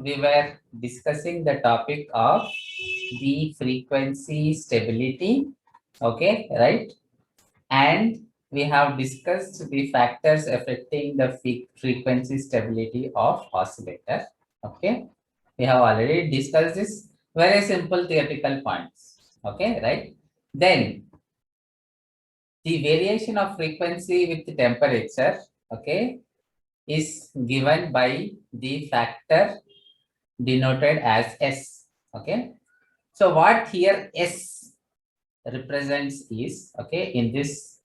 we were discussing the topic of the frequency stability. Okay, right? And we have discussed the factors affecting the frequency stability of oscillator. Okay, we have already discussed this very simple theoretical points. Okay, right? Then the variation of frequency with temperature, okay, is given by the factor denoted as S. Okay, so what here S represents is, okay, in this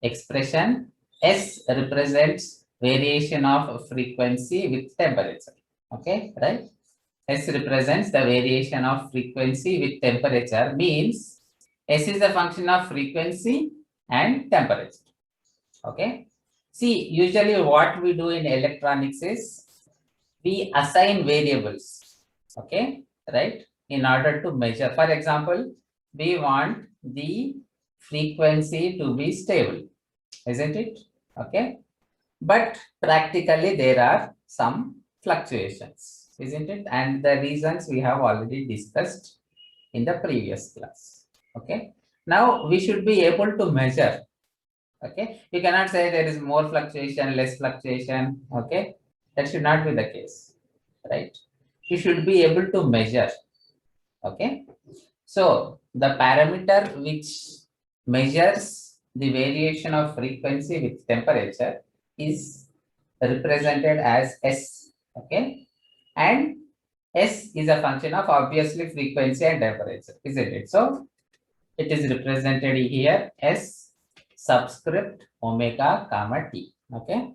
expression, S represents variation of frequency with temperature. Okay, right? S represents the variation of frequency with temperature, means S is a function of frequency and temperature. Okay. See, usually what we do in electronics is we assign variables. Okay, right? In order to measure, for example, we want the frequency to be stable, isn't it? Okay, but practically there are some fluctuations, isn't it? And the reasons we have already discussed in the previous class. Okay, now we should be able to measure. Okay, you cannot say there is more fluctuation, less fluctuation. Okay, that should not be the case, right? You should be able to measure. Okay, so the parameter which measures the variation of frequency with temperature is represented as S. Okay, and S is a function of obviously frequency and temperature, isn't it? So it is represented here as subscript omega comma t. Okay,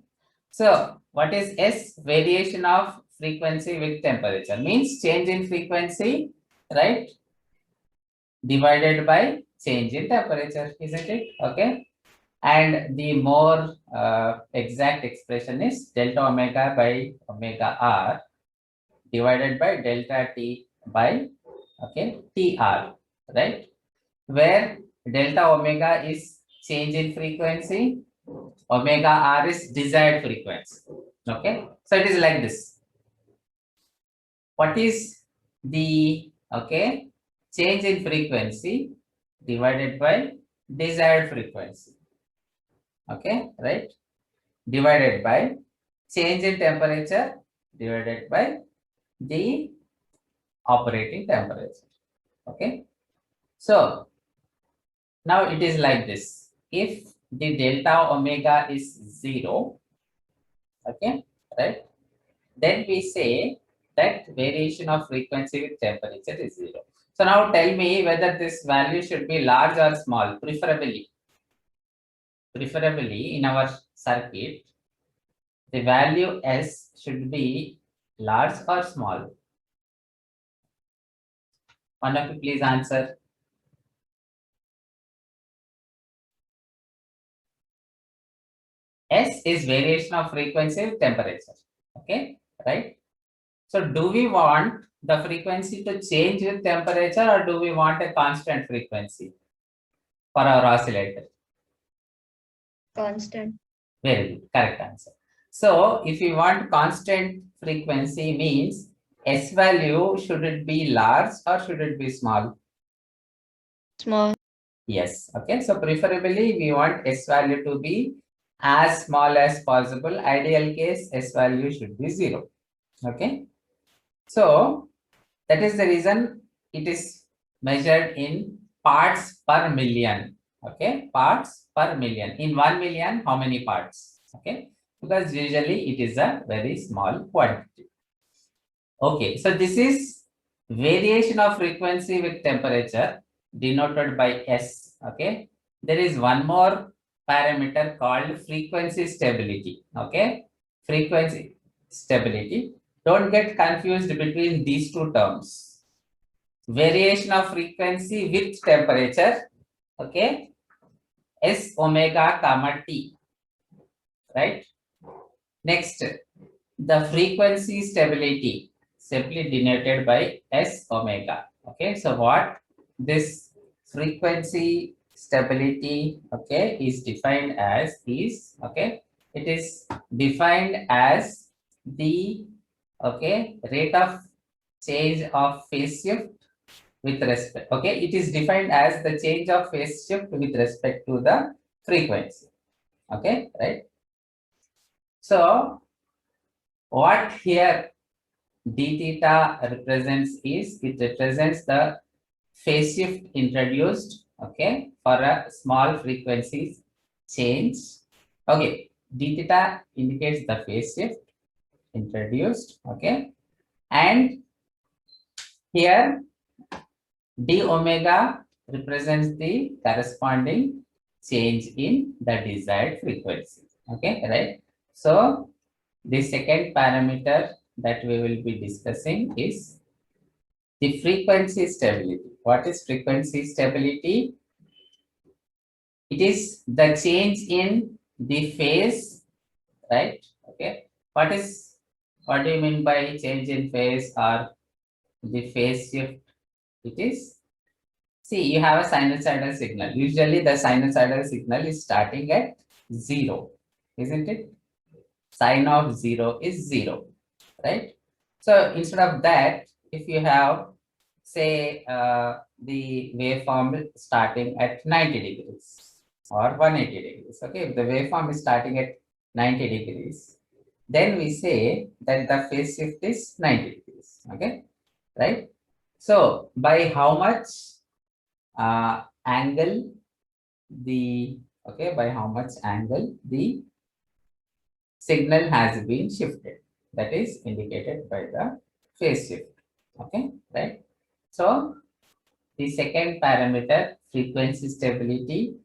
so what is S? Variation of frequency with temperature, means change in frequency, right, divided by change in temperature, isn't it? Okay, and the more exact expression is delta omega by omega r divided by delta t by, okay, tr, right, where delta omega is change in frequency, omega r is desired frequency. Okay, so it is like this. What is the, okay, change in frequency divided by desired frequency? Okay, right, divided by change in temperature divided by the operating temperature. Okay, so now it is like this. If the delta omega is 0, okay, right, then we say that variation of frequency with temperature is 0. So now tell me whether this value should be large or small, preferably in our circuit, the value S should be large or small. One of you please answer. S is variation of frequency with temperature. Okay, right? So do we want the frequency to change with temperature, or do we want a constant frequency for our oscillator? Constant. Very good, correct answer. So if we want constant frequency, means S value, should it be large or should it be small? Small. Yes. Okay. So preferably we want S value to be as small as possible. Ideal case, S value should be 0. Okay. So that is the reason it is measured in parts per million. Okay. Parts per million. In 1 million, how many parts? Okay. Because usually it is a very small quantity. Okay. So this is variation of frequency with temperature denoted by S. Okay, there is one more parameter called frequency stability. Okay, frequency stability. Don't get confused between these two terms. Variation of frequency with temperature. Okay, S omega comma t. Right. Next, the frequency stability, simply denoted by S omega. Okay, so what this frequency stability, okay, is defined as is, okay, it is defined as the okay, rate of change of phase shift with respect, okay, it is defined as the change of phase shift with respect to the frequency, okay, right? So what here d theta represents is, it represents the phase shift introduced, okay, for a small frequency change, okay, d theta indicates the phase shift introduced, okay, and here d omega represents the corresponding change in the desired frequency, okay, right? So the second parameter that we will be discussing is the frequency stability. What is frequency stability? It is the change in the phase, right? Okay. What do you mean by change in phase or the phase shift? It is, see, you have a sinusoidal signal. Usually the sinusoidal signal is starting at 0, isn't it? Sine of 0 is 0, right? So instead of that, if you have, say, the waveform starting at 90 degrees or 180 degrees, okay, if the waveform is starting at 90 degrees, then we say that the phase shift is 90 degrees, okay, right? So by how much angle the, okay, by how much angle the signal has been shifted, that is indicated by the phase shift, okay, right? So the second parameter, frequency stability,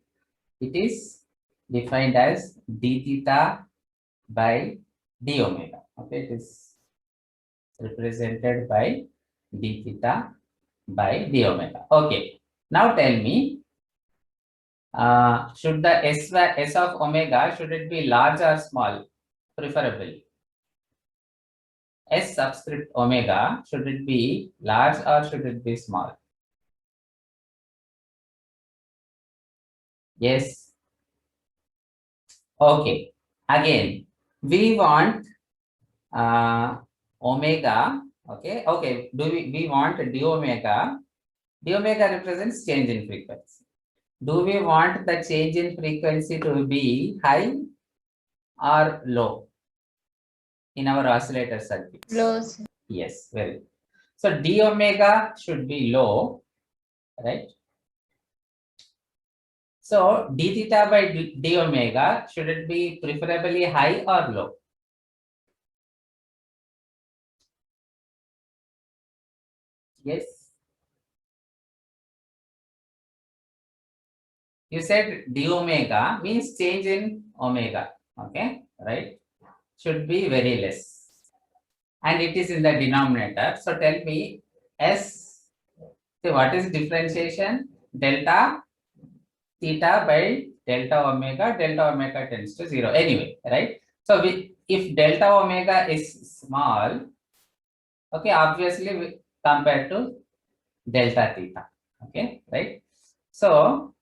it is defined as d theta by d omega, okay, it is represented by d theta by d omega, okay. Now tell me, should the s of omega, should it be large or small, preferably? S subscript omega, should it be large or should it be small? Yes. Okay. Again, we want omega. Okay. Okay. We want d omega? D omega represents change in frequency. Do we want the change in frequency to be high or low in our oscillator circuits? Low, sir. Yes. Very good. So d omega should be low, right? So d theta by d omega, should it be preferably high or low? Yes. You said d omega means change in omega. Okay, right? Should be very less. And it is in the denominator. So tell me S. So what is differentiation? Delta theta by delta omega tends to 0. Anyway, right? So if delta omega is small, okay, obviously compared to delta theta, okay, right? So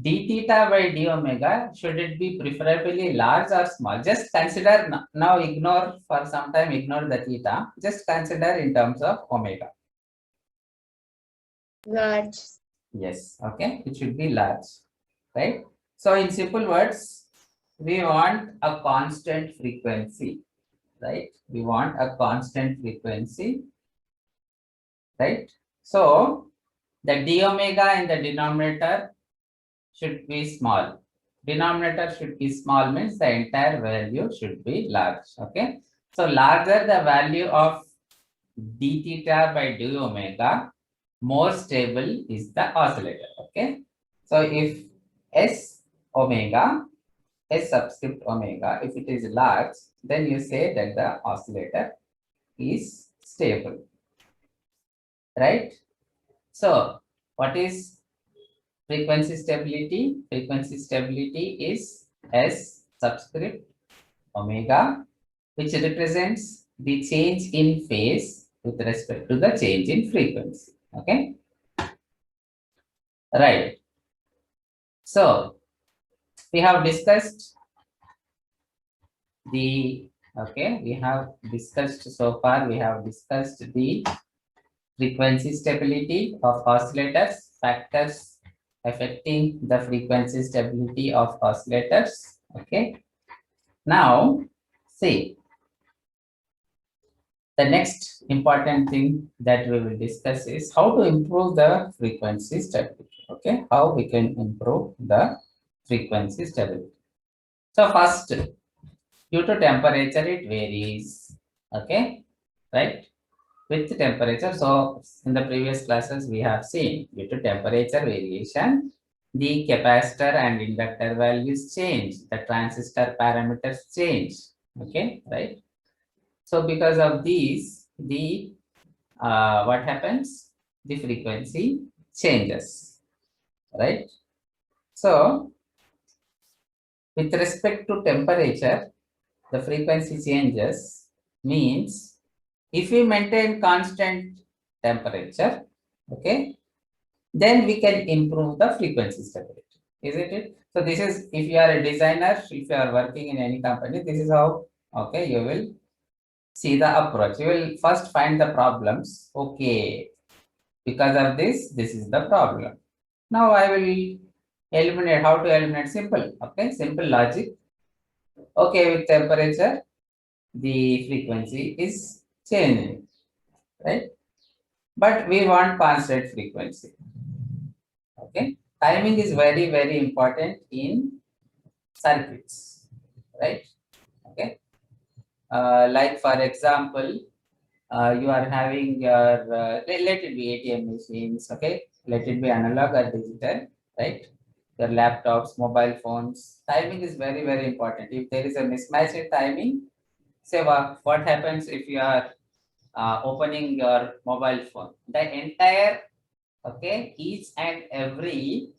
d theta by d omega, should it be preferably large or small? Just consider, now ignore for some time, ignore the theta, just consider in terms of omega. Large. Yes, okay, it should be large, right? So in simple words, we want a constant frequency, right? We want a constant frequency, right? So the d omega in the denominator should be small. Denominator should be small means the entire value should be large. Okay. So larger the value of d theta by d omega, more stable is the oscillator. Okay. So if s omega, s subscript omega, if it is large, then you say that the oscillator is stable. Right. So what is frequency stability? Frequency stability is S subscript omega, which represents the change in phase with respect to the change in frequency. Okay. Right. So we have discussed the Okay, we have discussed so far, we have discussed the frequency stability of oscillators, factors affecting the frequency stability of oscillators. Okay, now see, the next important thing that we will discuss is how to improve the frequency stability. Okay, how we can improve the frequency stability. So first, due to temperature, it varies. Okay, right? With temperature, so in the previous classes we have seen due to temperature variation, the capacitor and inductor values change, the transistor parameters change. Okay, right? So because of these, the what happens? The frequency changes, right? So with respect to temperature, the frequency changes means if we maintain constant temperature, okay, then we can improve the frequency stability, isn't it? So this is, if you are a designer, if you are working in any company, this is how, okay, you will see the approach. You will first find the problems. Okay, because of this is the problem. Now I will eliminate. How to eliminate? Simple. Okay, simple logic. Okay, with temperature, the frequency is changing, right? But we want constant frequency. Okay, timing is very, very important in circuits, right? Okay, like for example, you are having your, let it be ATM machines, okay? Let it be analog or digital, right? Your laptops, mobile phones. Timing is very, very important. If there is a mismatch in timing, say what happens if you are opening your mobile phone? The entire, okay, each and every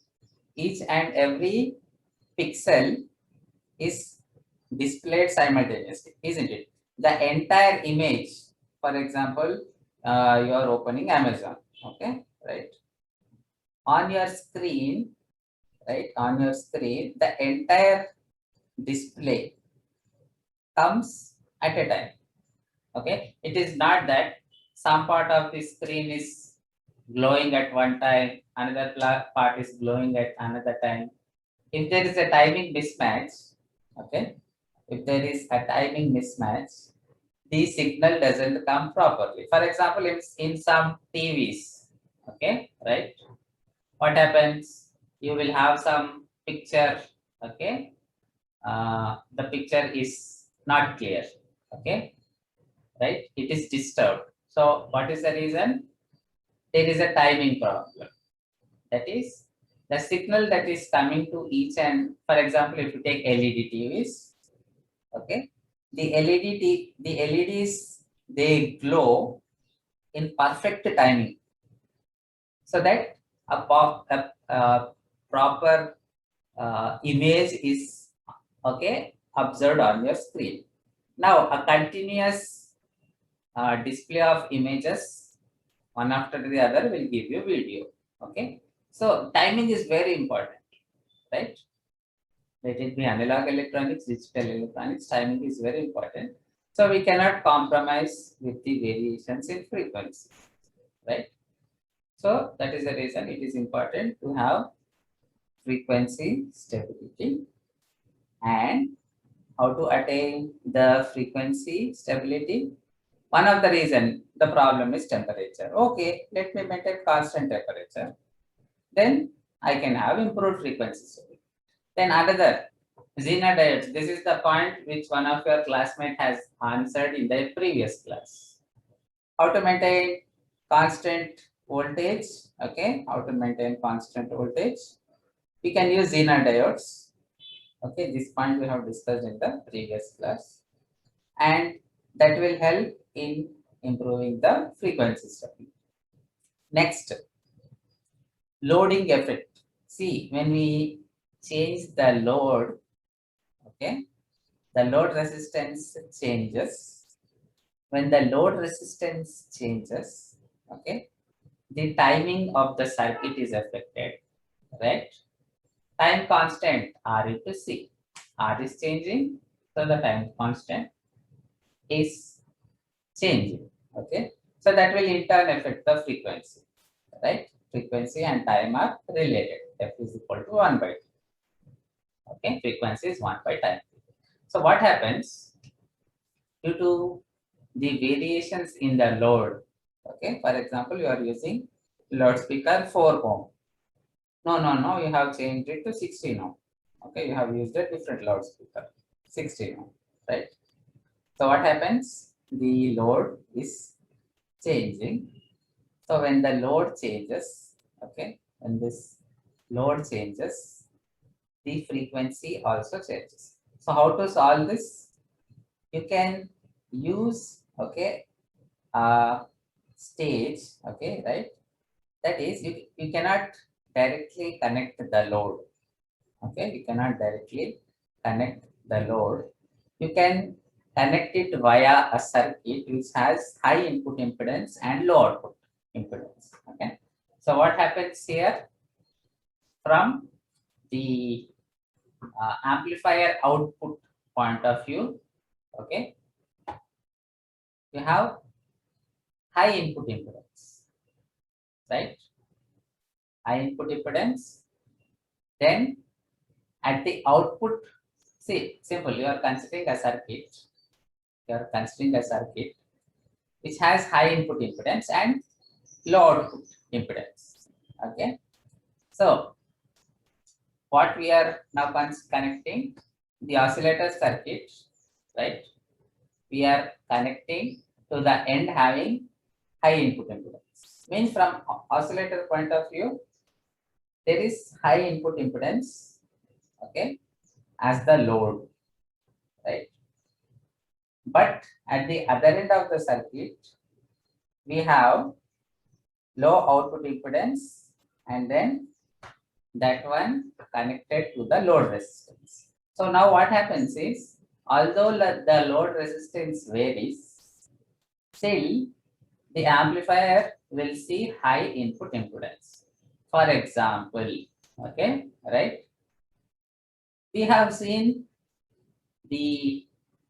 pixel is displayed simultaneously, isn't it? The entire image, for example, you are opening Amazon, okay, right? On your screen, right? On your screen, the entire display comes at a time, okay? It is not that some part of the screen is glowing at one time, another part is glowing at another time. If there is a timing mismatch, okay, if there is a timing mismatch, the signal doesn't come properly. For example, in some TVs, okay, right? What happens? You will have some picture, okay? The picture is not clear, okay, right? It is disturbed. So, what is the reason? There is a timing problem. That is, the signal that is coming to each and, for example, if you take LED TVs, okay, the LEDs, they glow in perfect timing, so that a proper image is, okay, observed on your screen. Now a continuous display of images one after the other will give you video. Okay, so timing is very important, right? Let it be analog electronics, digital electronics, timing is very important. So we cannot compromise with the variations in frequency, right? So that is the reason it is important to have frequency stability. And how to attain the frequency stability? One of the reason, the problem is temperature. Okay, let me maintain constant temperature. Then I can have improved frequency stability. Then another, Zener diodes. This is the point which one of your classmates has answered in their previous class. How to maintain constant voltage? Okay, how to maintain constant voltage? We can use Zener diodes. Okay, this point we have discussed in the previous class, and that will help in improving the frequency stability. Next, loading effect. See, when we change the load, okay, the load resistance changes. When the load resistance changes, okay, the timing of the circuit is affected, right? Time constant R into C. R is changing, so the time constant. is changing. Okay, so that will in turn affect the frequency, right? Frequency and time are related. F is equal to 1 by 2. Okay, frequency is 1 by time. So what happens due to the variations in the load? Okay, for example, you are using loudspeaker 4 ohm. No, you have changed it to 16 ohm. Okay, you have used a different loudspeaker, 16 ohm, right? So what happens? The load is changing. So when the load changes, okay, when this load changes, the frequency also changes. So how to solve this? You can use, okay, stage, okay, right? That is, you cannot directly connect the load. Okay, you cannot directly connect the load. You can connect it via a circuit which has high input impedance and low output impedance. Okay, so what happens here from the amplifier output point of view? Okay, you have high input impedance, right? High input impedance. Then at the output, see, simple. You are considering a circuit. You are considering a circuit which has high input impedance and low output impedance. Okay, so what we are now connecting the oscillator circuit, right? We are connecting to the end having high input impedance. Means from oscillator point of view, there is high input impedance, okay, as the load, right? But at the other end of the circuit, we have low output impedance and then that one connected to the load resistance. So now what happens is, although the load resistance varies, still the amplifier will see high input impedance. For example, okay, right? We have seen the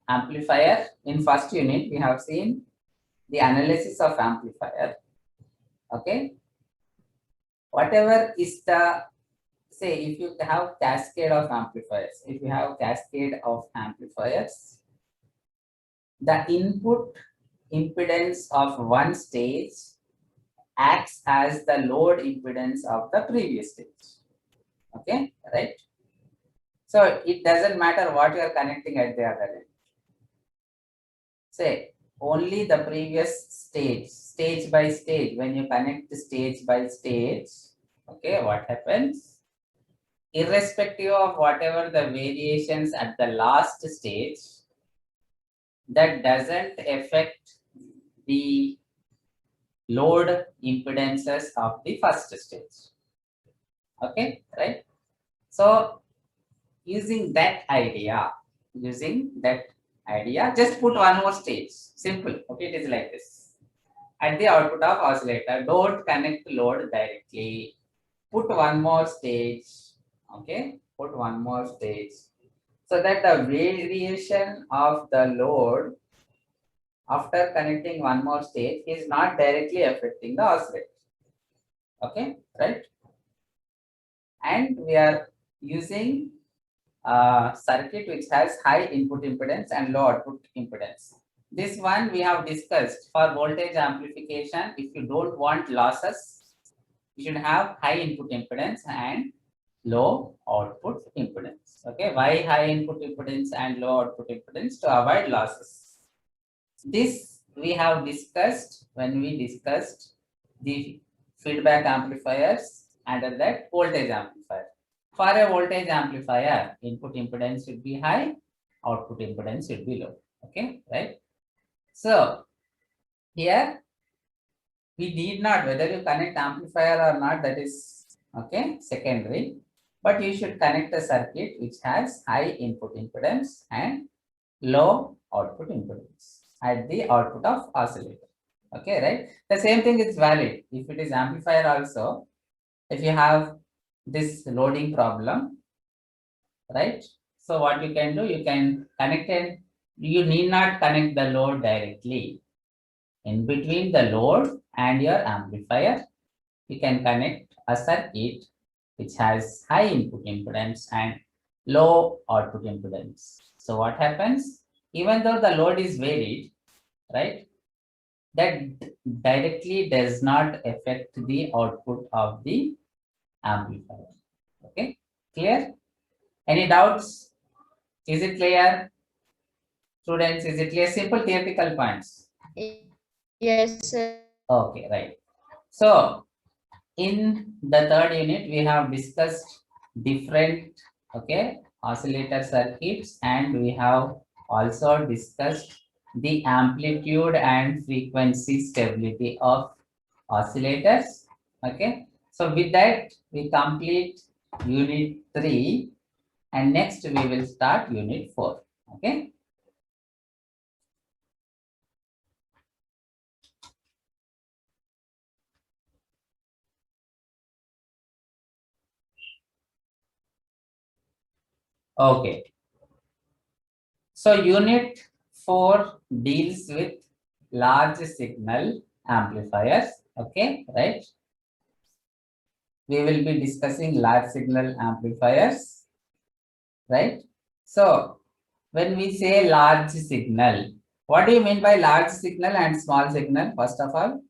amplifier in first unit. We have seen the analysis of amplifier. Okay, whatever is the, say, if you have cascade of amplifiers, the input impedance of one stage acts as the load impedance of the previous stage. Okay, right? So it doesn't matter what you are connecting at the other end. Say only the previous stage by stage. When you connect stage by stage, okay, what happens? Irrespective of whatever the variations at the last stage, that doesn't affect the load impedances of the first stage. Okay, right? So using that idea, just put one more stage. Simple. Okay, it is like this. At the output of oscillator, don't connect load directly. Put one more stage. Okay, put one more stage so that the variation of the load after connecting one more stage is not directly affecting the oscillator. Okay, right? And we are using a circuit which has high input impedance and low output impedance. This one we have discussed for voltage amplification. If you don't want losses, you should have high input impedance and low output impedance. Okay, why high input impedance and low output impedance? To avoid losses. This we have discussed when we discussed the feedback amplifiers under that voltage amplifier. For a voltage amplifier, input impedance should be high, output impedance should be low. Okay, right? So here we need not, whether you connect amplifier or not, that is okay, secondary. But you should connect a circuit which has high input impedance and low output impedance at the output of oscillator. Okay, right? The same thing is valid if it is amplifier also. If you have this loading problem, right? So what you can do, you can connect an you need not connect the load directly. In between the load and your amplifier, you can connect a circuit which has high input impedance and low output impedance. So what happens? Even though the load is varied, right? That directly does not affect the output of the amplifier. Okay, clear? Any doubts? Is it clear? Students, is it clear? Simple theoretical points. Yes, sir. Okay, right. So in the third unit, we have discussed different, okay, oscillator circuits, and we have also discussed the amplitude and frequency stability of oscillators. Okay, so with that, we complete unit 3, and next we will start unit 4. Okay. Okay. So unit 4 deals with large signal amplifiers. Okay, right? We will be discussing large signal amplifiers, right? So when we say large signal, what do you mean by large signal and small signal, first of all?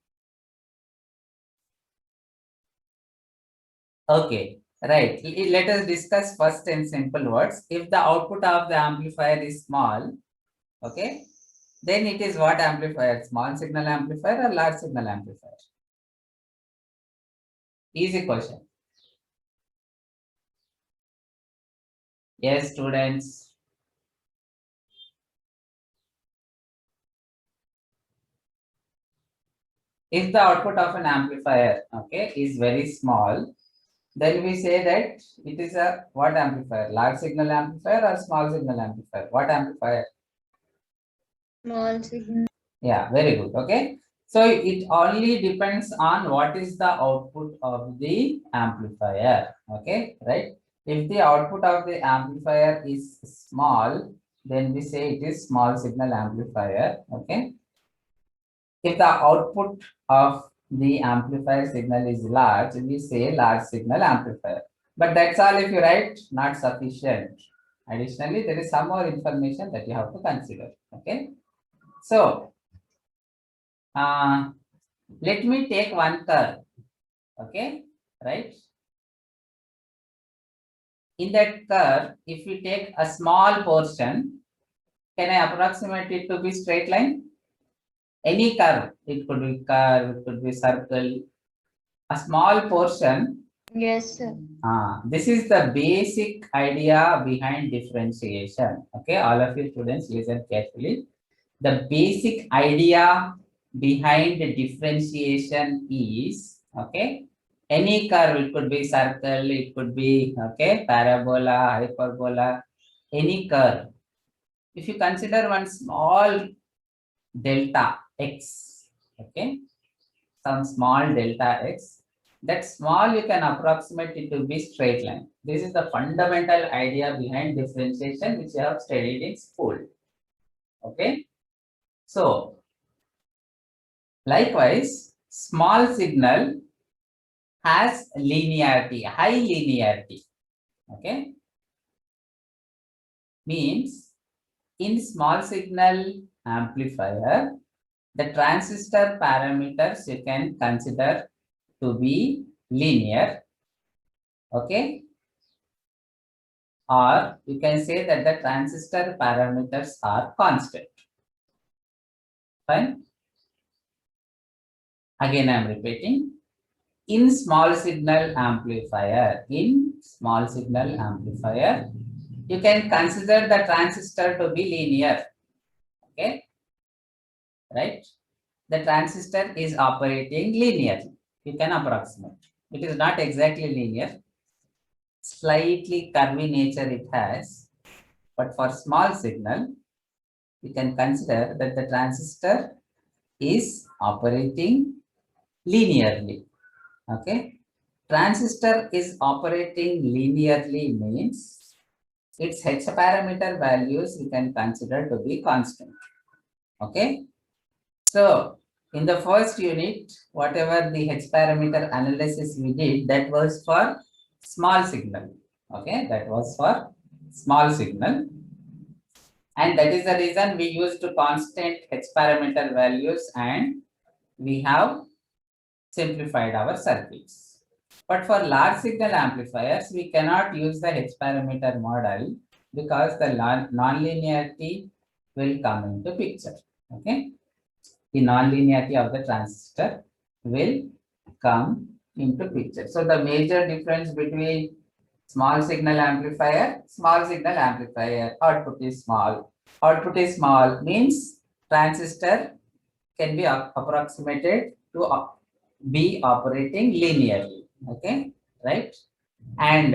Okay, right. Let us discuss first in simple words. If the output of the amplifier is small, okay, then it is what amplifier? Small signal amplifier or large signal amplifier? Easy question. Yes, students. If the output of an amplifier, okay, is very small, then we say that it is a what amplifier? Large signal amplifier or small signal amplifier? What amplifier? Small signal. Yeah, very good. Okay. So it only depends on what is the output of the amplifier. Okay, right? If the output of the amplifier is small, then we say it is small signal amplifier. Okay. If the output of the amplifier signal is large, we say large signal amplifier. But that's all if you write, not sufficient. Additionally, there is some more information that you have to consider. Okay. So, let me take one curve. Okay. Right. In that curve, if we take a small portion, can I approximate it to be straight line? Any curve, it could be curve, it could be circle, a small portion. Yes, sir. This is the basic idea behind differentiation. Okay, all of you students listen carefully. The basic idea behind the differentiation is, okay, any curve, it could be circle, it could be, okay, parabola, hyperbola, any curve. If you consider one small delta x, okay, some small delta x, that small you can approximate it to be straight line. This is the fundamental idea behind differentiation which you have studied in school. Okay. So likewise, small signal has linearity, high linearity. Okay. Means in small signal amplifier, the transistor parameters you can consider to be linear. Okay. Or you can say that the transistor parameters are constant. Fine. Again, I am repeating. In small signal amplifier, you can consider the transistor to be linear. Okay. Right. The transistor is operating linearly. You can approximate. It is not exactly linear. Slightly curvy nature it has. But for small signal, you can consider that the transistor is operating linearly. Okay. Transistor is operating linearly means its H parameter values we can consider to be constant. Okay. So in the first unit, whatever the H parameter analysis we did, that was for small signal. Okay, that was for small signal. And that is the reason we used constant H parameter values and we have simplified our circuits. But for large signal amplifiers, we cannot use the H parameter model because the nonlinearity will come into picture. Okay, the nonlinearity of the transistor will come into picture. So the major difference between small signal amplifier output is small. Output is small means transistor can be approximated to be operating linearly. Okay, right? And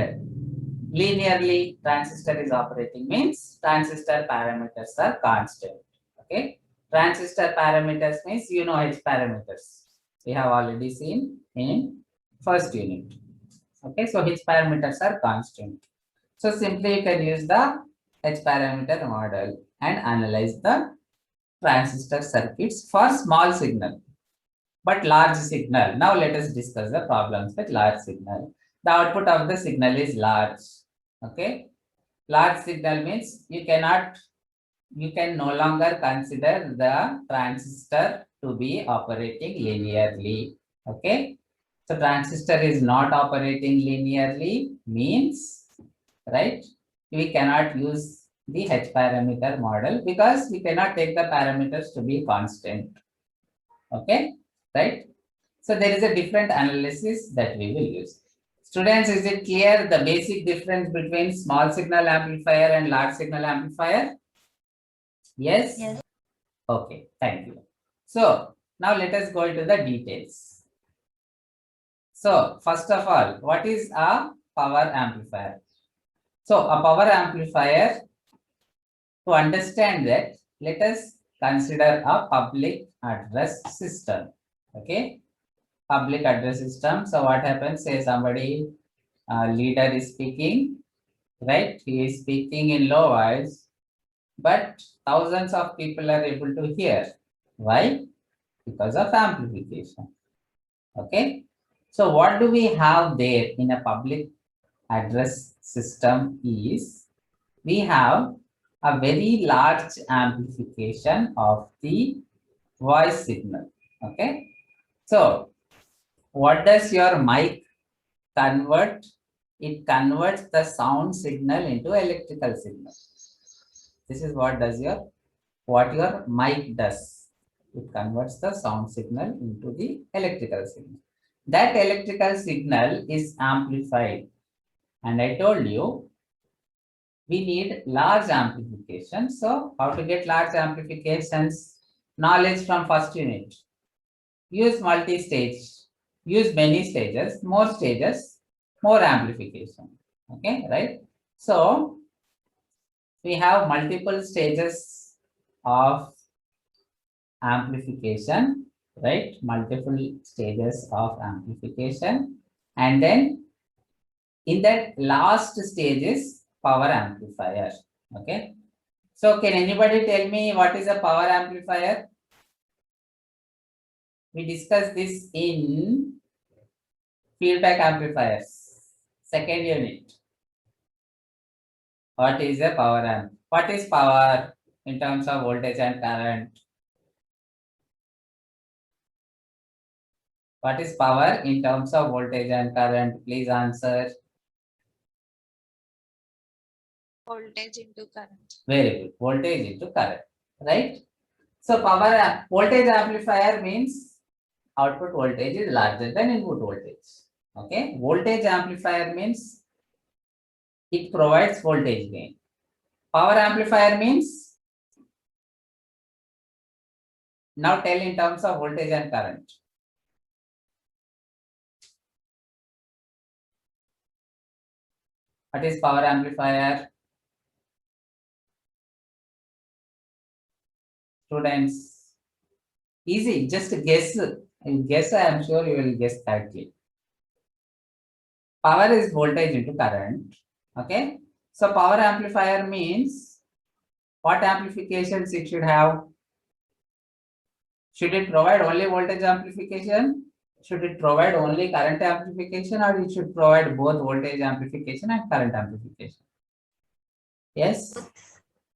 linearly transistor is operating means transistor parameters are constant. Okay, transistor parameters means H parameters. We have already seen in first unit. Okay, so H parameters are constant. So simply you can use the H parameter model and analyze the transistor circuits for small signal. But large signal, now let us discuss the problems with large signal. The output of the signal is large. Okay, large signal means you can no longer consider the transistor to be operating linearly. Okay, so transistor is not operating linearly means, right, we cannot use the H parameter model because we cannot take the parameters to be constant. Okay, right? So there is a different analysis that we will use. Students, is it clear the basic difference between small signal amplifier and large signal amplifier? Yes? Yes. Okay, thank you. So now let us go into the details. So first of all, what is a power amplifier? So a power amplifier, to understand that, let us consider a public address system. Okay, public address system. So what happens, say somebody leader is speaking, right? He is speaking in low voice, but thousands of people are able to hear. Why? Because of amplification. Okay. So what do we have there in a public address system is we have a very large amplification of the voice signal. Okay. So what does your mic convert? It converts the sound signal into electrical signal. This is what your mic does. It converts the sound signal into the electrical signal. That electrical signal is amplified. And I told you, we need large amplification. So how to get large amplifications? Knowledge from first unit. Use multi-stage. Use many stages, more amplification. Okay, right? So we have multiple stages of amplification, right? Multiple stages of amplification. And then in that last stage is power amplifier. Okay. So can anybody tell me what is a power amplifier? We discussed this in feedback amplifiers, second unit. What is a power amp? What is power in terms of voltage and current? What is power in terms of voltage and current? Please answer. Voltage into current. Very good. Voltage into current, right? So voltage amplifier means output voltage is larger than input voltage. Okay. Voltage amplifier means it provides voltage gain. Power amplifier means, now tell in terms of voltage and current. What is power amplifier? Students, easy, just guess. Guess, I am sure you will guess correctly. Power is voltage into current. Okay. So power amplifier means what amplifications it should have? Should it provide only voltage amplification? Should it provide only current amplification, or it should provide both voltage amplification and current amplification? Yes?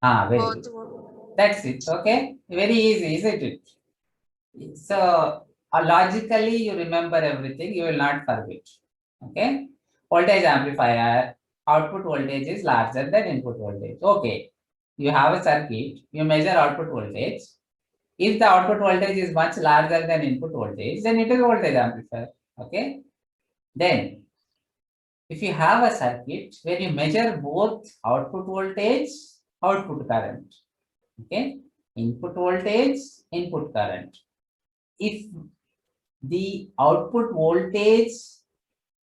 Very Both good. would. That's it. Okay. Very easy, isn't it? So logically you remember everything, you will not forget. Okay. Voltage amplifier, output voltage is larger than input voltage. Okay. You have a circuit, you measure output voltage. If the output voltage is much larger than input voltage, then it is voltage amplifier. Okay. Then, if you have a circuit where you measure both output voltage, output current, okay, input voltage, input current. If the output voltage,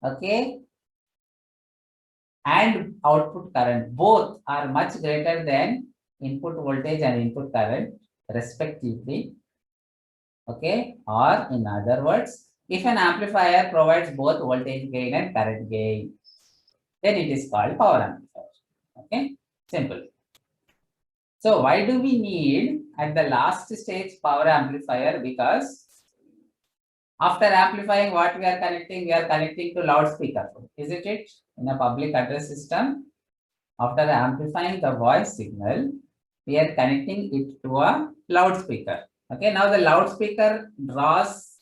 okay, and output current both are much greater than input voltage and input current, respectively, okay, or in other words, if an amplifier provides both voltage gain and current gain, then it is called power amplifier. Okay, simple. So why do we need at the last stage power amplifier? Because after amplifying, what we are connecting to loudspeaker, isn't it? In a public address system, after amplifying the voice signal, we are connecting it to a loudspeaker. Okay, now the loudspeaker draws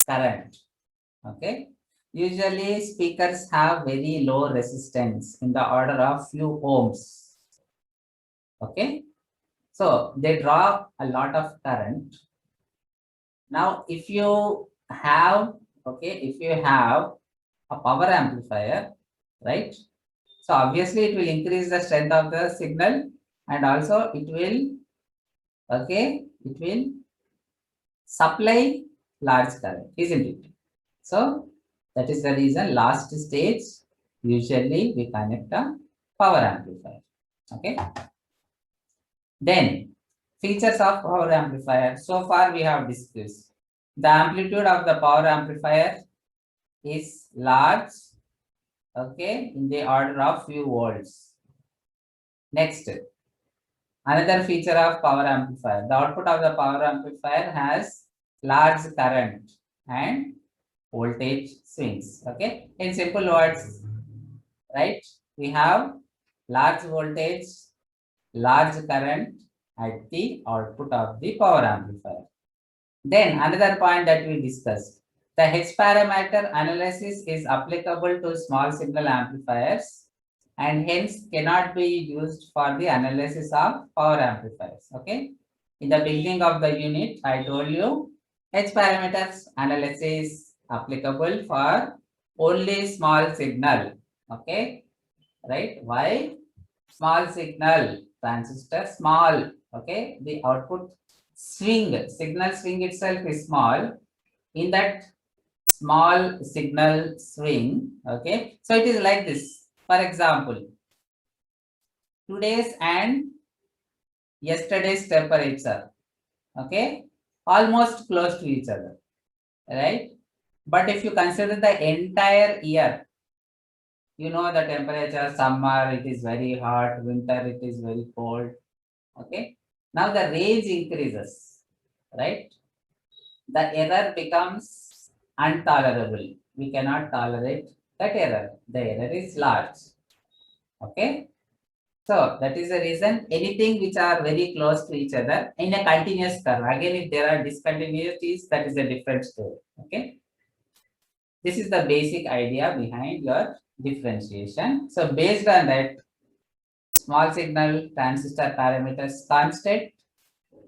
current. Okay, usually speakers have very low resistance in the order of few ohms. Okay, so they draw a lot of current. Now, if you have, if you have a power amplifier, right? So obviously it will increase the strength of the signal, and also it will, it will supply large current, isn't it? So that is the reason last stage, usually we connect a power amplifier, okay? Then features of power amplifier. So far we have discussed. The amplitude of the power amplifier is large, okay, in the order of few volts. Next, another feature of power amplifier. The output of the power amplifier has large current and voltage swings. Okay, in simple words, right? We have large voltage, large current at the output of the power amplifier. Then another point that we discussed, the H parameter analysis is applicable to small signal amplifiers and hence cannot be used for the analysis of power amplifiers. Okay. In the beginning of the unit, I told you H parameters analysis applicable for only small signal. Okay. Right. Why? Small signal transistor, small. Okay. The output signal swing itself is small. In that small signal swing, okay, so it is like this. For example, today's and yesterday's temperature, okay, almost close to each other, right? But if you consider the entire year, you know the temperature, summer it is very hot, winter it is very cold, okay. Now the range increases, right? The error becomes intolerable. We cannot tolerate that error. The error is large. Okay. So that is the reason anything which are very close to each other in a continuous curve. Again, if there are discontinuities, that is a different story. Okay. This is the basic idea behind your differentiation. So based on that, small signal transistor parameters constant.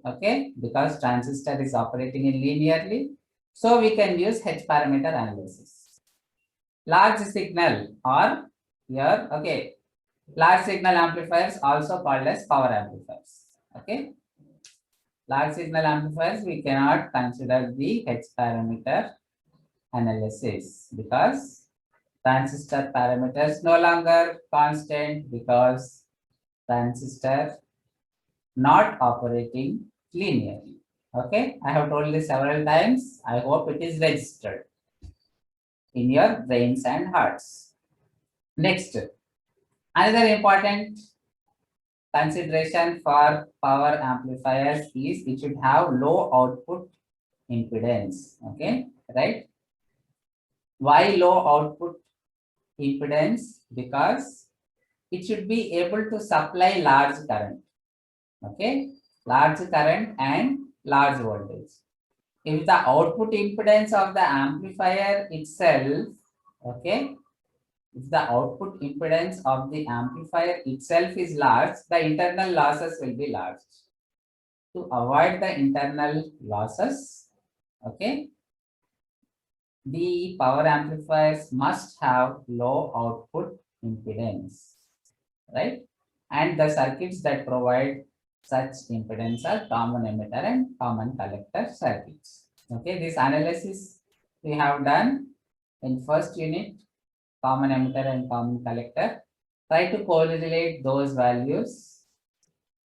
Okay, because transistor is operating in linearly, so we can use H parameter analysis. Large signal or here, okay, large signal amplifiers also called as power amplifiers. Okay, large signal amplifiers we cannot consider the H parameter analysis because transistor parameters no longer constant because transistor not operating linearly. Okay, I have told this several times. I hope it is registered in your brains and hearts. Next, Another important consideration for power amplifiers is it should have low output impedance. Okay, right? Why low output impedance? Because it should be able to supply large current. Okay, large current and large voltage. If the output impedance of the amplifier itself, okay, if the output impedance of the amplifier itself is large, the internal losses will be large. To avoid the internal losses, okay, the power amplifiers must have low output impedance, right? And the circuits that provide such impedance are common emitter and common collector circuits. Okay, this analysis we have done in first unit, common emitter and common collector. Try to correlate those values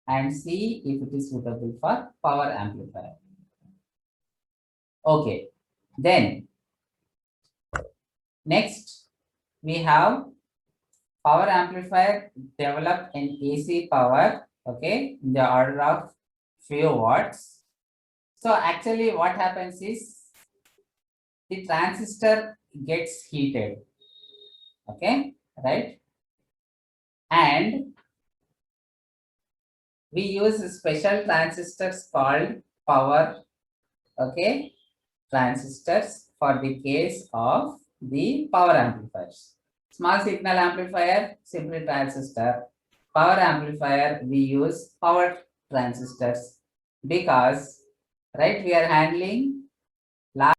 and see if it is suitable for power amplifier. Okay, then next we have power amplifier developed in AC power, okay, in the order of few watts. So actually what happens is the transistor gets heated, okay, right? And we use special transistors called power, okay, transistors for the case of the power amplifiers. Small signal amplifier, simply transistor. Power amplifier, we use power transistors because, right, we are handling